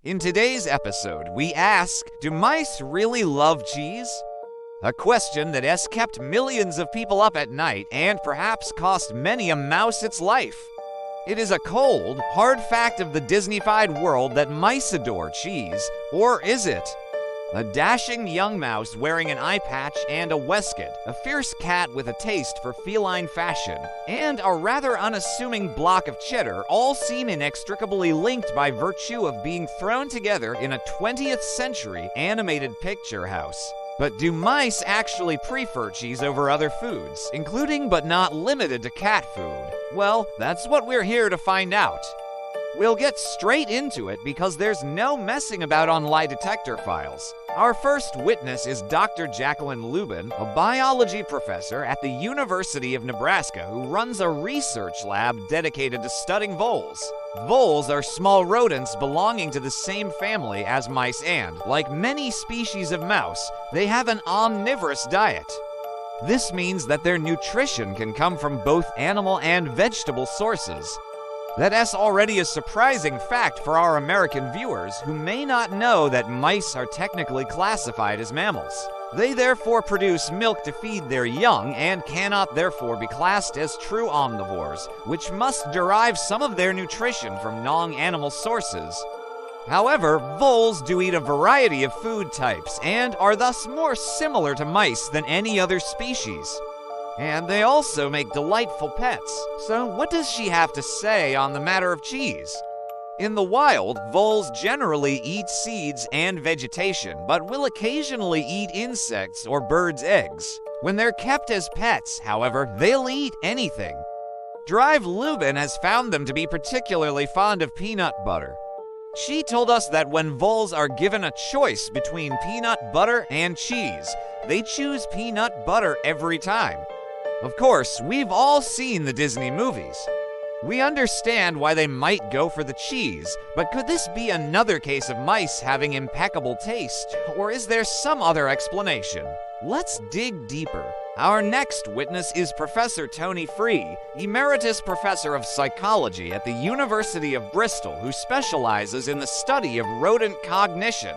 In today's episode, we ask, do mice really love cheese? A question that has kept millions of people up at night and perhaps cost many a mouse its life. It is a cold, hard fact of the Disney-fied world that mice adore cheese, or is it? A dashing young mouse wearing an eye patch and a waistcoat, a fierce cat with a taste for feline fashion, and a rather unassuming block of cheddar all seem inextricably linked by virtue of being thrown together in a 20th century animated picture house. But do mice actually prefer cheese over other foods, including but not limited to cat food? Well, that's what we're here to find out. We'll get straight into it because there's no messing about on Lie Detector Files. Our first witness is Dr. Jacqueline Lubin, a biology professor at the University of Nebraska who runs a research lab dedicated to studying voles. Voles are small rodents belonging to the same family as mice and, like many species of mouse, they have an omnivorous diet. This means that their nutrition can come from both animal and vegetable sources. That's already a surprising fact for our American viewers who may not know that mice are technically classified as mammals. They therefore produce milk to feed their young and cannot therefore be classed as true omnivores, which must derive some of their nutrition from non-animal sources. However, voles do eat a variety of food types and are thus more similar to mice than any other species. And they also make delightful pets. So what does she have to say on the matter of cheese? In the wild, voles generally eat seeds and vegetation, but will occasionally eat insects or birds' eggs. When they're kept as pets, however, they'll eat anything. Drive Lubin has found them to be particularly fond of peanut butter. She told us that when voles are given a choice between peanut butter and cheese, they choose peanut butter every time. Of course, we've all seen the Disney movies. We understand why they might go for the cheese, but could this be another case of mice having impeccable taste, or is there some other explanation? Let's dig deeper. Our next witness is Professor Tony Free, Emeritus Professor of Psychology at the University of Bristol, who specializes in the study of rodent cognition.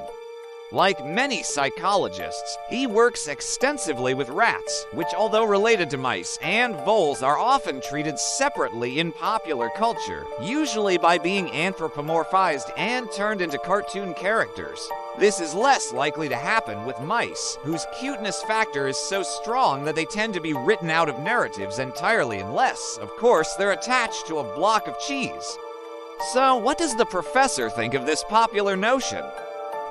Like many psychologists, he works extensively with rats, which, although related to mice and voles, are often treated separately in popular culture, usually by being anthropomorphized and turned into cartoon characters. This is less likely to happen with mice, whose cuteness factor is so strong that they tend to be written out of narratives entirely unless, of course, they're attached to a block of cheese. So, what does the professor think of this popular notion?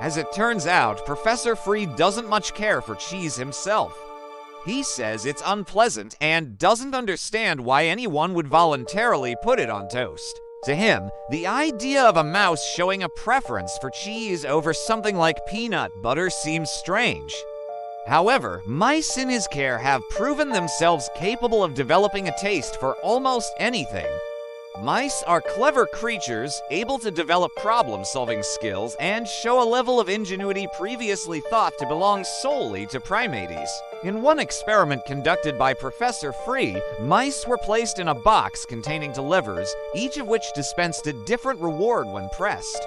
As it turns out, Professor Free doesn't much care for cheese himself. He says it's unpleasant and doesn't understand why anyone would voluntarily put it on toast. To him, the idea of a mouse showing a preference for cheese over something like peanut butter seems strange. However, mice in his care have proven themselves capable of developing a taste for almost anything. Mice are clever creatures, able to develop problem-solving skills and show a level of ingenuity previously thought to belong solely to primates. In one experiment conducted by Professor Free, mice were placed in a box containing two levers, each of which dispensed a different reward when pressed.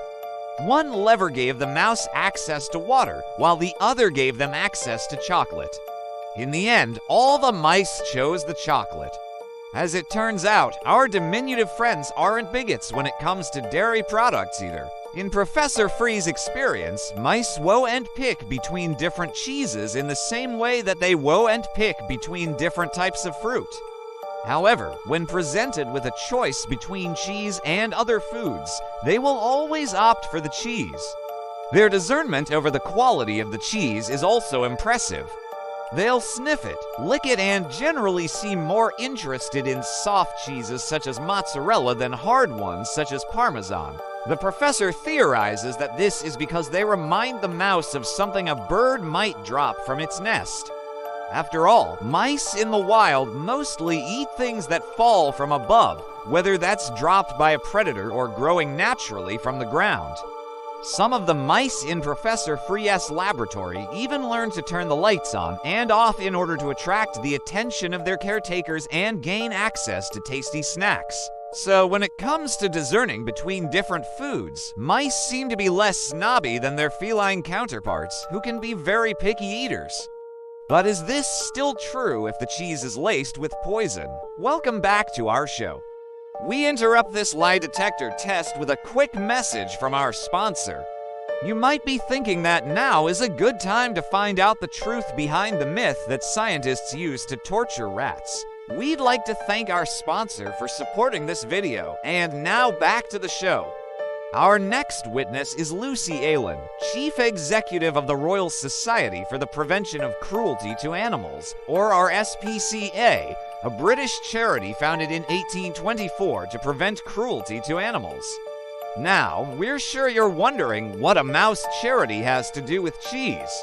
One lever gave the mouse access to water, while the other gave them access to chocolate. In the end, all the mice chose the chocolate. As it turns out, our diminutive friends aren't bigots when it comes to dairy products either. In Professor Free's experience, mice woe and pick between different cheeses in the same way that they woe and pick between different types of fruit. However, when presented with a choice between cheese and other foods, they will always opt for the cheese. Their discernment over the quality of the cheese is also impressive. They'll sniff it, lick it, and generally seem more interested in soft cheeses such as mozzarella than hard ones such as Parmesan. The professor theorizes that this is because they remind the mouse of something a bird might drop from its nest. After all, mice in the wild mostly eat things that fall from above, whether that's dropped by a predator or growing naturally from the ground. Some of the mice in Professor Free's laboratory even learn to turn the lights on and off in order to attract the attention of their caretakers and gain access to tasty snacks. So when it comes to discerning between different foods, mice seem to be less snobby than their feline counterparts, who can be very picky eaters. But is this still true if the cheese is laced with poison? Welcome back to our show. We interrupt this lie detector test with a quick message from our sponsor. You might be thinking that now is a good time to find out the truth behind the myth that scientists use to torture rats. We'd like to thank our sponsor for supporting this video, and now back to the show. Our next witness is Lucy Aylen, Chief Executive of the Royal Society for the Prevention of Cruelty to Animals, or our SPCA, a British charity founded in 1824 to prevent cruelty to animals. Now, we're sure you're wondering what a mouse charity has to do with cheese.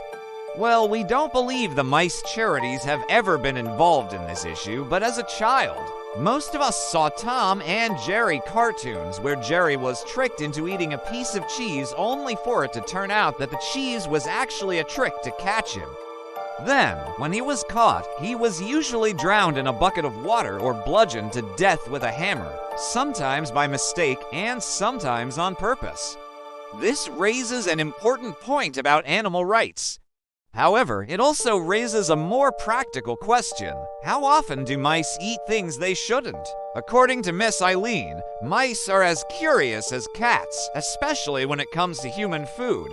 Well, we don't believe the mice charities have ever been involved in this issue, but as a child, most of us saw Tom and Jerry cartoons where Jerry was tricked into eating a piece of cheese only for it to turn out that the cheese was actually a trick to catch him. Then, when he was caught, he was usually drowned in a bucket of water or bludgeoned to death with a hammer, sometimes by mistake and sometimes on purpose. This raises an important point about animal rights. However, it also raises a more practical question. How often do mice eat things they shouldn't? According to Miss Eileen, mice are as curious as cats, especially when it comes to human food.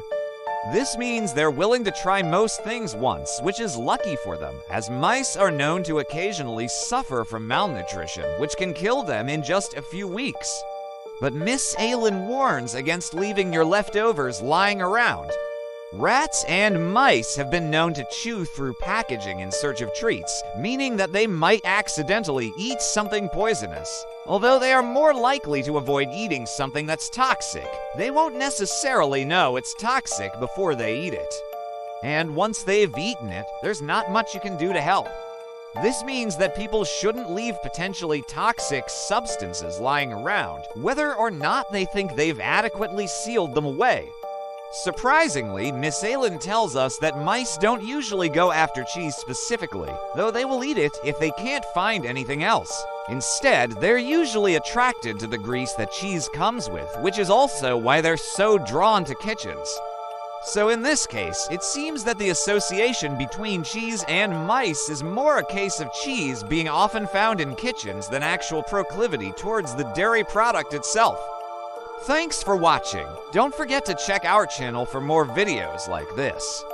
This means they're willing to try most things once, which is lucky for them, as mice are known to occasionally suffer from malnutrition, which can kill them in just a few weeks. But Miss Aylen warns against leaving your leftovers lying around. Rats and mice have been known to chew through packaging in search of treats, meaning that they might accidentally eat something poisonous. Although they are more likely to avoid eating something that's toxic, they won't necessarily know it's toxic before they eat it. And once they've eaten it, there's not much you can do to help. This means that people shouldn't leave potentially toxic substances lying around, whether or not they think they've adequately sealed them away. Surprisingly, Miss Aylen tells us that mice don't usually go after cheese specifically, though they will eat it if they can't find anything else. Instead, they're usually attracted to the grease that cheese comes with, which is also why they're so drawn to kitchens. So in this case, it seems that the association between cheese and mice is more a case of cheese being often found in kitchens than actual proclivity towards the dairy product itself. Thanks for watching. Don't forget to check our channel for more videos like this.